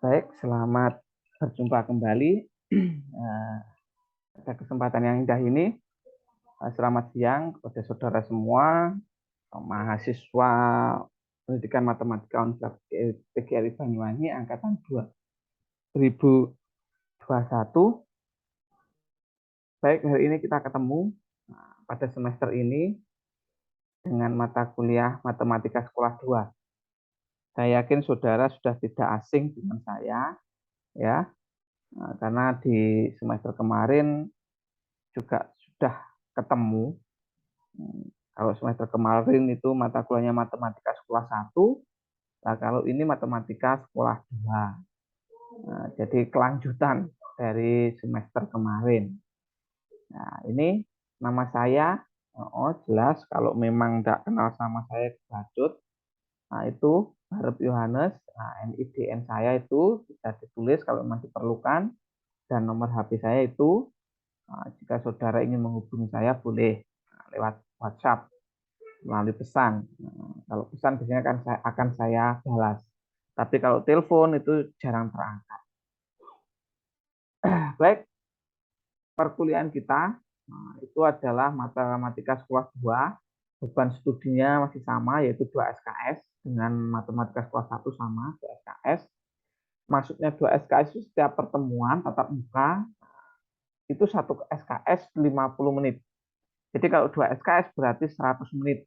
Baik, selamat berjumpa kembali. Pada kesempatan yang indah ini, selamat siang kepada saudara semua, mahasiswa Pendidikan Matematika Universitas PGRI Banyuwangi Angkatan 2021. Baik, hari ini kita ketemu pada semester ini dengan mata kuliah Matematika Sekolah 2. Saya yakin saudara sudah tidak asing dengan saya, ya, karena di semester kemarin juga sudah ketemu. Kalau semester kemarin itu mata kuliahnya Matematika Sekolah 1, nah kalau ini Matematika Sekolah 2. Nah, jadi kelanjutan dari semester kemarin. Nah, ini nama saya, jelas kalau memang tidak kenal sama saya Bacut, nah itu Harep Yohanes, nah, NIDN saya itu bisa ditulis kalau masih diperlukan, dan nomor HP saya itu, jika saudara ingin menghubungi saya boleh lewat WhatsApp melalui pesan. Nah, kalau pesan biasanya akan saya balas. Tapi kalau telepon itu jarang terangkat. Baik, perkuliahan kita itu adalah Matematika Sekolah 2. Beban studinya masih sama, yaitu 2 SKS. Dengan Matematika Sekolah 1 sama, 2 SKS. Maksudnya 2 SKS itu setiap pertemuan tatap muka, itu 1 SKS 50 menit. Jadi kalau 2 SKS berarti 100 menit.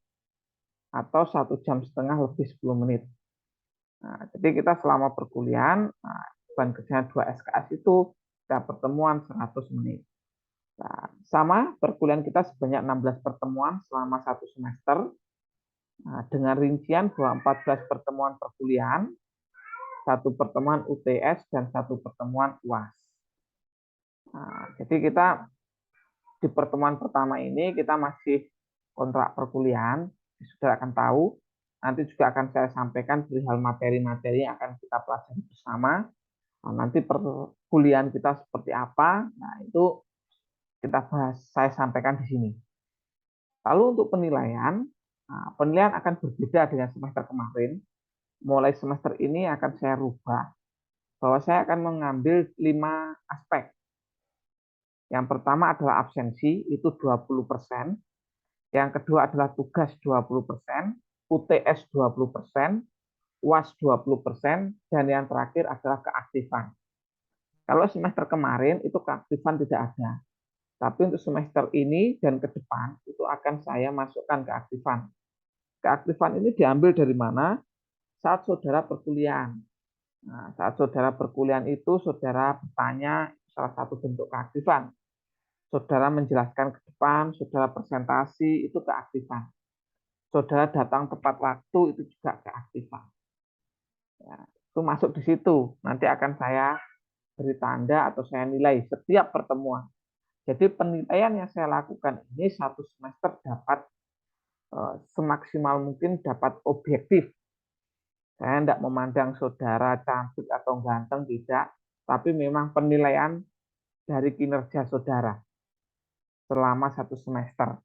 Atau 1,5 jam lebih 10 menit. Nah, jadi kita selama perkuliahan, beban kerja 2 SKS itu setiap pertemuan 100 menit. Nah, sama perkuliahan kita sebanyak 16 pertemuan selama 1 semester. Nah, dengan rincian bahwa 14 pertemuan perkuliahan, 1 pertemuan UTS, dan 1 pertemuan UAS. Nah, jadi kita di pertemuan pertama ini kita masih kontrak perkuliahan, sudah akan tahu. Nanti juga akan saya sampaikan perihal materi-materi yang akan kita pelajari bersama. Nah, nanti perkuliahan kita seperti apa, nah itu kita bahas, saya sampaikan di sini. Lalu untuk penilaian, penilaian akan berbeda dengan semester kemarin. Mulai semester ini akan saya rubah, bahwa saya akan mengambil 5 aspek. Yang pertama adalah absensi, itu 20%. Yang kedua adalah tugas 20%, UTS 20%, UAS 20%, dan yang terakhir adalah keaktifan. Kalau semester kemarin itu keaktifan tidak ada. Tapi untuk semester ini dan ke depan itu akan saya masukkan keaktifan. Keaktifan ini diambil dari mana? Saat saudara perkuliahan. Nah, saat saudara perkuliahan itu saudara bertanya, salah satu bentuk keaktifan. Saudara menjelaskan ke depan, saudara presentasi, itu keaktifan. Saudara datang tepat waktu, itu juga keaktifan. Ya, itu masuk di situ. Nanti akan saya beri tanda atau saya nilai setiap pertemuan. Jadi penilaian yang saya lakukan ini 1 semester dapat semaksimal mungkin dapat objektif. Saya tidak memandang saudara cantik atau ganteng, tidak. Tapi memang penilaian dari kinerja saudara selama 1 semester.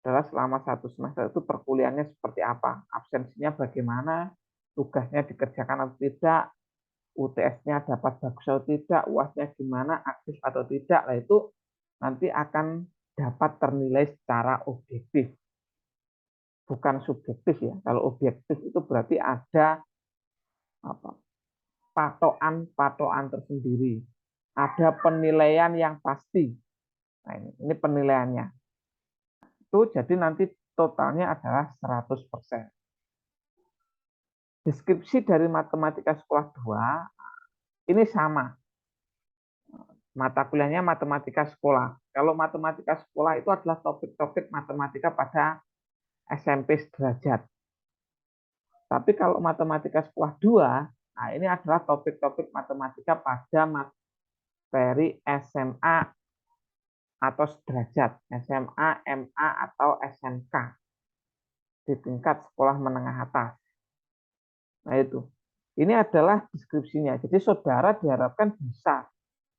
Adalah selama 1 semester itu perkuliahannya seperti apa, absensinya bagaimana, tugasnya dikerjakan atau tidak, UTS-nya dapat bagus atau tidak, UAS-nya gimana, aktif atau tidak, lah itu nanti akan dapat ternilai secara objektif, bukan subjektif ya. Kalau objektif itu berarti ada patokan tersendiri, ada penilaian yang pasti. Nah, ini penilaiannya. Itu jadi nanti totalnya adalah 100%. Deskripsi dari Matematika Sekolah 2 ini sama. Mata kuliahnya Matematika Sekolah. Kalau Matematika Sekolah itu adalah topik-topik matematika pada SMP sederajat. Tapi kalau Matematika Sekolah 2, nah ini adalah topik-topik matematika pada materi SMA atau sederajat, SMA, MA, atau SMK di tingkat sekolah menengah atas. Nah itu. Ini adalah deskripsinya. Jadi saudara diharapkan bisa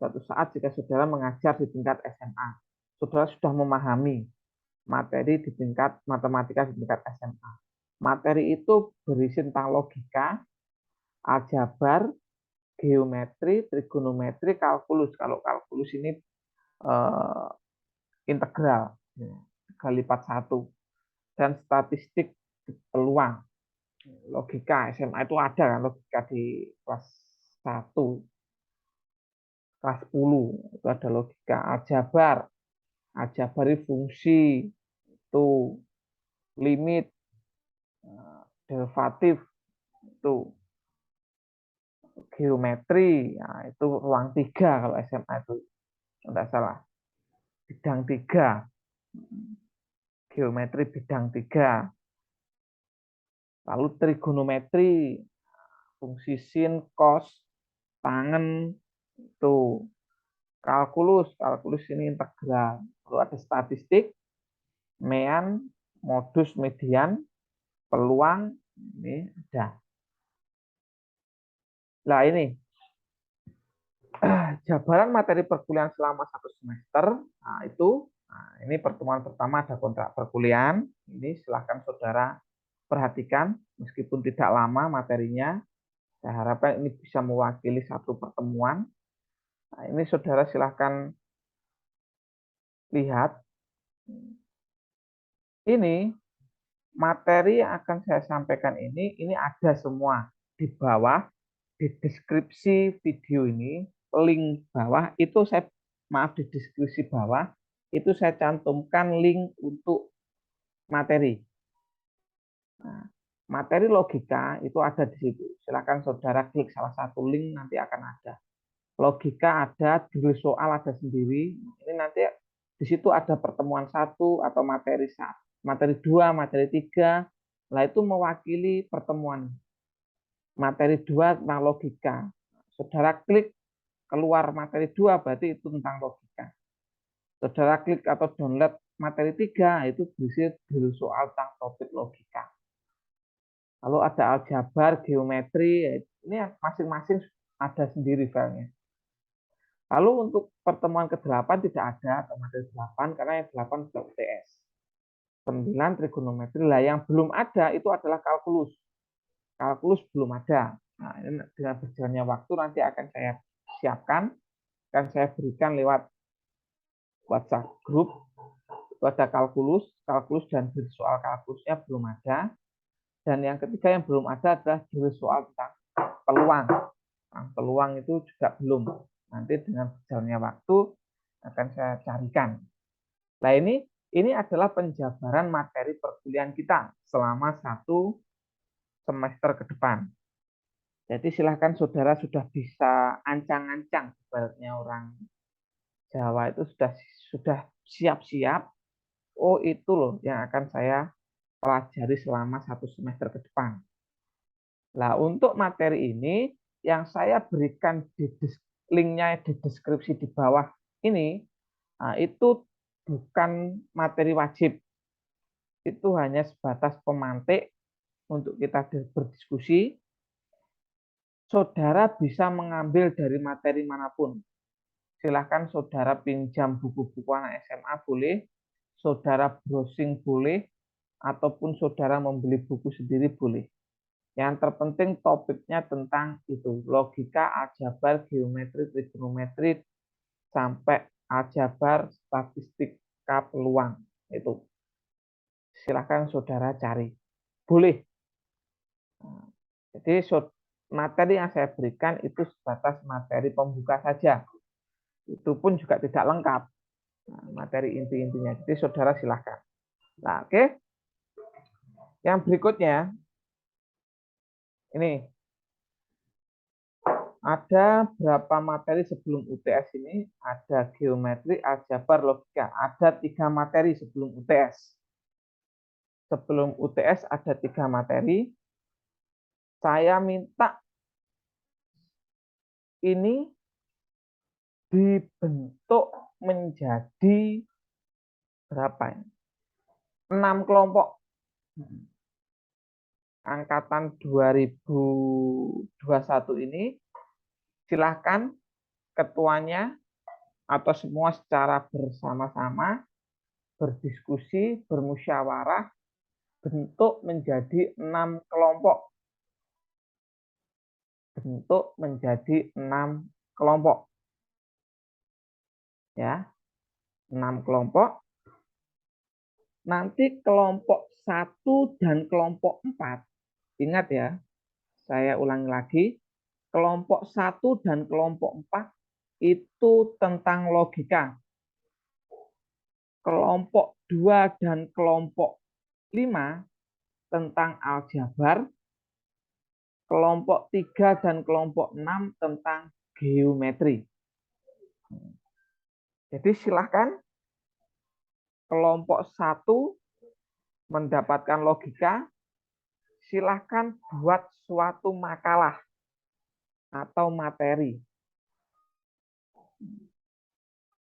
suatu saat jika saudara mengajar di tingkat SMA, saudara sudah memahami materi di tingkat matematika di tingkat SMA. Materi itu berisi tentang logika, aljabar, geometri, trigonometri, kalkulus. Kalau kalkulus ini integral, 3 × 1, dan statistik peluang. Logika SMA itu ada kan, logika di kelas 1, kelas 10 itu ada logika. Aljabar, fungsi, itu limit, derivatif, itu geometri, nah, itu ruang 3 kalau SMA itu tidak salah, bidang 3, geometri bidang 3. Lalu trigonometri, fungsi sin, cos, tangen, itu kalkulus ini integral. Lalu ada statistik, mean, modus, median, peluang, ini ada. Nah ini jabaran materi perkuliahan selama 1 semester. Nah itu, ini pertemuan pertama ada kontrak perkuliahan. Ini silahkan saudara perhatikan, meskipun tidak lama materinya. Saya harapkan ini bisa mewakili satu pertemuan. Nah, ini saudara silahkan lihat. Ini materi yang akan saya sampaikan ini ada semua di bawah, di deskripsi video ini, link bawah itu di deskripsi bawah itu saya cantumkan link untuk materi. Nah, materi logika itu ada di situ. Silakan saudara klik salah satu link, nanti akan ada. Logika ada, drill soal ada sendiri. Ini nanti di situ ada pertemuan 1 atau materi 1, materi 2, materi 3. Nah, itu mewakili pertemuan. Materi 2 tentang logika. Saudara klik keluar materi 2 berarti itu tentang logika. Saudara klik atau download materi 3 itu berisi drill soal tentang topik logika. Lalu ada aljabar, geometri, ini masing-masing ada sendiri filenya. Lalu untuk pertemuan ke-8 tidak ada, atau materi 8, karena yang 8 sudah UTS. 9 trigonometri, lah yang belum ada itu adalah kalkulus. Kalkulus belum ada. Nah, ini dengan berjalannya waktu nanti akan saya siapkan, akan saya berikan lewat WhatsApp grup. Itu ada kalkulus dan soal kalkulusnya belum ada. Dan yang ketiga yang belum ada adalah soal tentang peluang. Nah, peluang itu juga belum. Nanti dengan berjalannya waktu akan saya carikan. Nah ini adalah penjabaran materi perkuliahan kita selama 1 semester ke depan. Jadi silahkan saudara sudah bisa ancang-ancang, ibaratnya orang Jawa itu sudah siap-siap. Oh itu loh yang akan saya pelajari selama 1 semester ke depan. Nah untuk materi ini yang saya berikan di linknya di deskripsi di bawah ini, nah, itu bukan materi wajib. Itu hanya sebatas pemantik untuk kita berdiskusi. Saudara bisa mengambil dari materi manapun. Silahkan saudara pinjam buku-buku anak SMA boleh, saudara browsing boleh, ataupun saudara membeli buku sendiri boleh. Yang terpenting topiknya tentang itu, logika, aljabar, geometri, trigonometri, sampai aljabar, statistika, peluang. Itu. Silahkan saudara cari. Boleh. Jadi materi yang saya berikan itu sebatas materi pembuka saja. Itu pun juga tidak lengkap. Nah, materi inti-intinya. Jadi saudara silahkan. Nah, oke. Yang berikutnya, ini ada berapa materi sebelum UTS ini? Ada geometri, aljabar, logika. Ada 3 materi sebelum UTS. Sebelum UTS ada 3 materi. Saya minta ini dibentuk menjadi berapa ini? 6 kelompok. Angkatan 2021 ini silahkan ketuanya atau semua secara bersama-sama berdiskusi, bermusyawarah bentuk menjadi 6 kelompok. Bentuk menjadi 6 kelompok. Ya, 6 kelompok. Nanti kelompok 1 dan kelompok 4, ingat ya, saya ulangi lagi, kelompok 1 dan kelompok 4 itu tentang logika. Kelompok 2 dan kelompok 5 tentang aljabar. Kelompok 3 dan kelompok 6 tentang geometri. Jadi silahkan kelompok 1 mendapatkan logika, silahkan buat suatu makalah atau materi.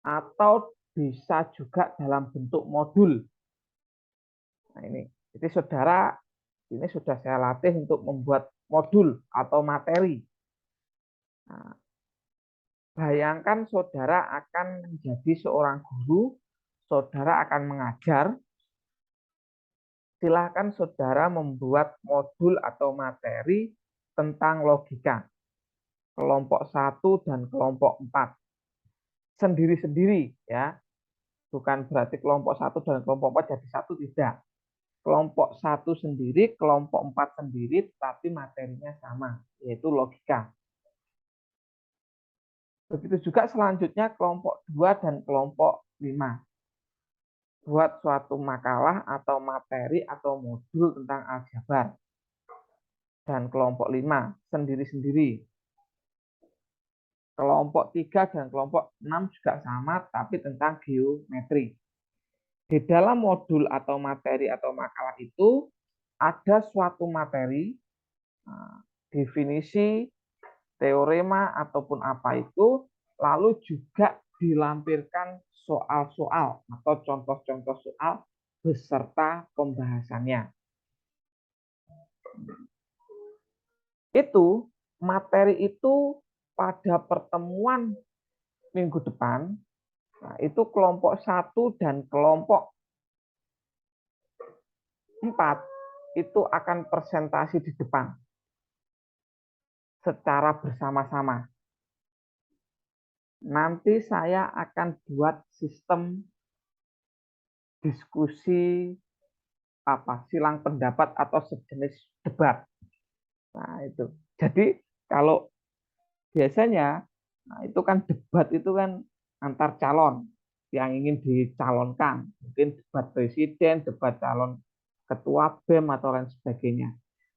Atau bisa juga dalam bentuk modul. Nah ini, jadi saudara, ini sudah saya latih untuk membuat modul atau materi. Nah, bayangkan saudara akan menjadi seorang guru, saudara akan mengajar, silakan saudara membuat modul atau materi tentang logika. Kelompok 1 dan kelompok 4. Sendiri-sendiri ya. Bukan berarti kelompok 1 dan kelompok 4 jadi satu, tidak. Kelompok 1 sendiri, kelompok 4 sendiri, tapi materinya sama, yaitu logika. Begitu juga selanjutnya kelompok 2 dan kelompok 5. Buat suatu makalah atau materi atau modul tentang aljabar. Dan kelompok 5 sendiri-sendiri. Kelompok 3 dan kelompok 6 juga sama, tapi tentang geometri. Di dalam modul atau materi atau makalah itu ada suatu materi, definisi, teorema, ataupun apa itu, lalu juga dilampirkan soal-soal atau contoh-contoh soal beserta pembahasannya. Itu materi itu pada pertemuan minggu depan, nah itu kelompok 1 dan kelompok 4 itu akan presentasi di depan secara bersama-sama. Nanti saya akan buat sistem diskusi silang pendapat atau sejenis debat. Nah, itu. Jadi kalau biasanya itu kan debat itu kan antar calon yang ingin dicalonkan, mungkin debat presiden, debat calon ketua BEM atau lain sebagainya.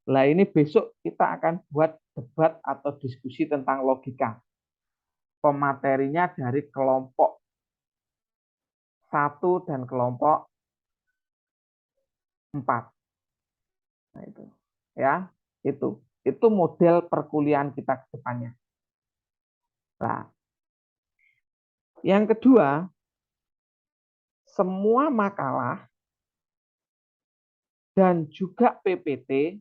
Nah, ini besok kita akan buat debat atau diskusi tentang logika. Pematerinya dari kelompok 1 dan kelompok 4. Nah, itu. Ya, itu. Itu model perkuliahan kita ke depannya. Nah, yang kedua, semua makalah dan juga PPT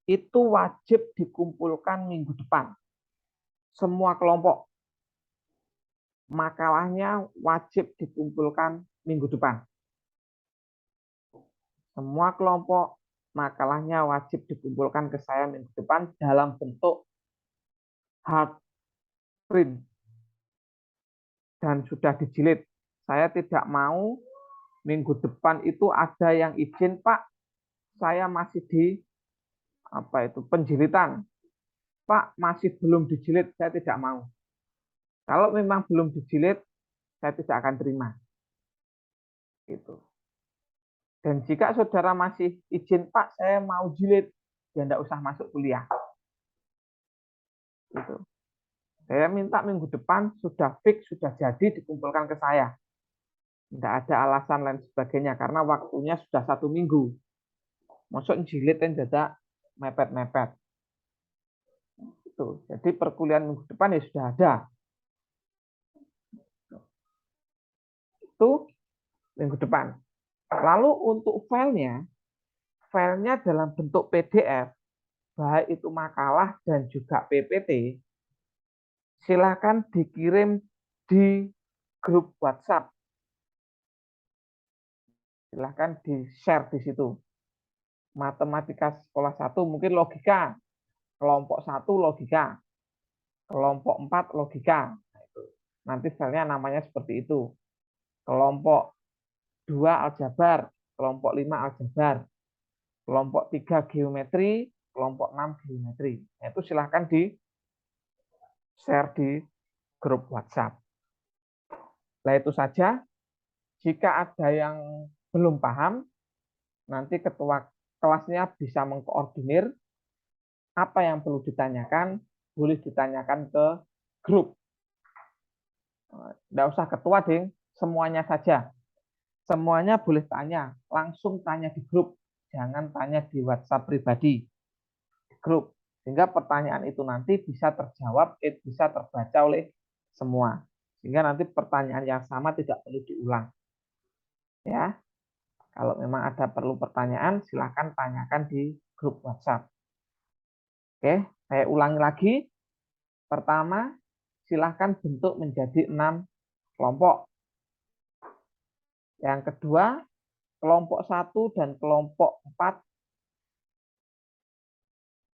itu wajib dikumpulkan minggu depan. Semua kelompok. Makalahnya wajib dikumpulkan minggu depan. Semua kelompok makalahnya wajib dikumpulkan ke saya minggu depan dalam bentuk hard print dan sudah dijilid. Saya tidak mau minggu depan itu ada yang izin, Pak, saya masih di penjilitan. Pak, masih belum dijilid, saya tidak mau. Kalau memang belum dijilid, saya tidak akan terima. Gitu. Dan jika saudara masih izin, Pak, saya mau jilid, ya tidak usah masuk kuliah. Gitu. Saya minta minggu depan sudah fix, sudah jadi dikumpulkan ke saya. Tidak ada alasan lain sebagainya, karena waktunya sudah 1 minggu. Masuk jilid dan dadak mepet-mepet. Itu. Jadi perkuliahan minggu depan ya sudah ada. Itu minggu depan. Lalu untuk filenya dalam bentuk PDF, baik itu makalah dan juga PPT, silakan dikirim di grup WhatsApp. Silahkan di-share di situ. matematika sekolah 1 mungkin logika, kelompok 1 logika, kelompok 4 logika. Nah, itu. Nanti filenya namanya seperti itu. Kelompok 2 aljabar, kelompok 5 aljabar, kelompok 3 geometri, kelompok 6 geometri. Nah, itu silahkan di-share di grup WhatsApp. Nah, itu saja. Jika ada yang belum paham, nanti ketua kelasnya bisa mengkoordinir apa yang perlu ditanyakan, boleh ditanyakan ke grup. Tidak usah ketua, ding, semuanya saja. Semuanya boleh tanya, langsung tanya di grup. Jangan tanya di WhatsApp pribadi, di grup. Sehingga pertanyaan itu nanti bisa terjawab, bisa terbaca oleh semua. Sehingga nanti pertanyaan yang sama tidak perlu diulang. Ya, kalau memang ada perlu pertanyaan, silakan tanyakan di grup WhatsApp. Oke, saya ulangi lagi. Pertama, silahkan bentuk menjadi 6 kelompok. Yang kedua, kelompok 1 dan kelompok 4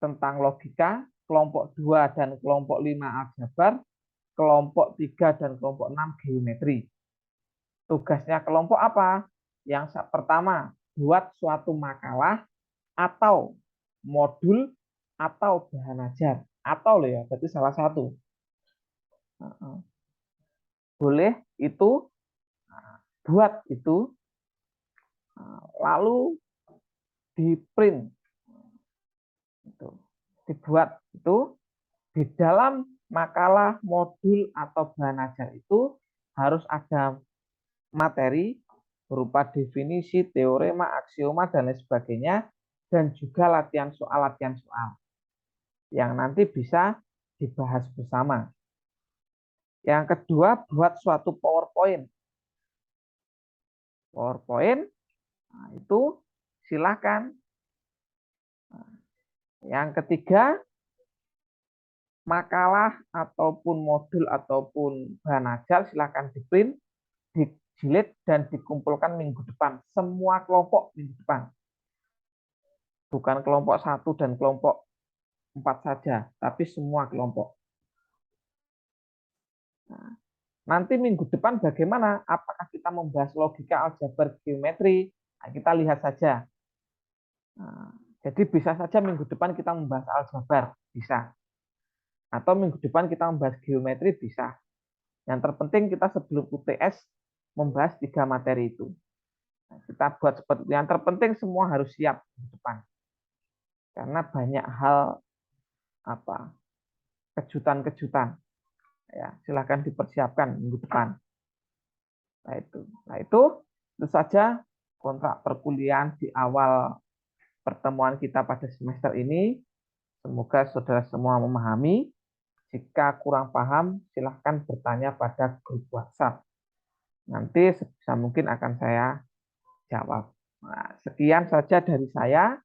tentang logika, kelompok 2 dan kelompok 5 aljabar, kelompok 3 dan kelompok 6 geometri. Tugasnya kelompok apa? Yang pertama, buat suatu makalah atau modul atau bahan ajar. Atau loh ya, berarti salah satu. Boleh itu, buat itu, lalu di print. Dibuat itu, di dalam makalah, modul, atau bahan ajar itu harus ada materi berupa definisi, teorema, aksioma, dan lain sebagainya, dan juga latihan soal yang nanti bisa dibahas bersama. Yang kedua, buat suatu PowerPoint. PowerPoint, nah itu silakan. Yang ketiga, makalah ataupun modul ataupun bahan ajar silakan di-print, dijilid, dan dikumpulkan minggu depan. Semua kelompok minggu depan. Bukan kelompok 1 dan kelompok 4 saja, tapi semua kelompok. Nah, nanti minggu depan bagaimana? Apakah kita membahas logika, aljabar, geometri? Nah, kita lihat saja. Nah, jadi bisa saja minggu depan kita membahas aljabar, bisa. Atau minggu depan kita membahas geometri, bisa. Yang terpenting kita sebelum UTS membahas 3 materi itu. Nah, kita buat seperti itu. Yang terpenting semua harus siap di depan. Karena banyak hal kejutan-kejutan. Ya, silahkan dipersiapkan minggu depan. Nah itu saja kontrak perkuliahan di awal pertemuan kita pada semester ini. Semoga saudara semua memahami. Jika kurang paham, silahkan bertanya pada grup WhatsApp. Nanti sebisa mungkin akan saya jawab. Nah, sekian saja dari saya.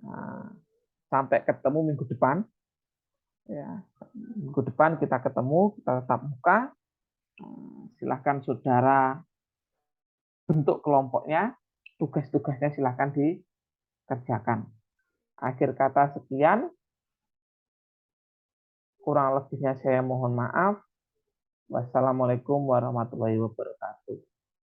Nah, sampai ketemu minggu depan. Ya, minggu depan kita ketemu, kita tatap muka. Silahkan saudara bentuk kelompoknya, tugas-tugasnya silahkan dikerjakan. Akhir kata sekian, kurang lebihnya saya mohon maaf. Wassalamualaikum warahmatullahi wabarakatuh.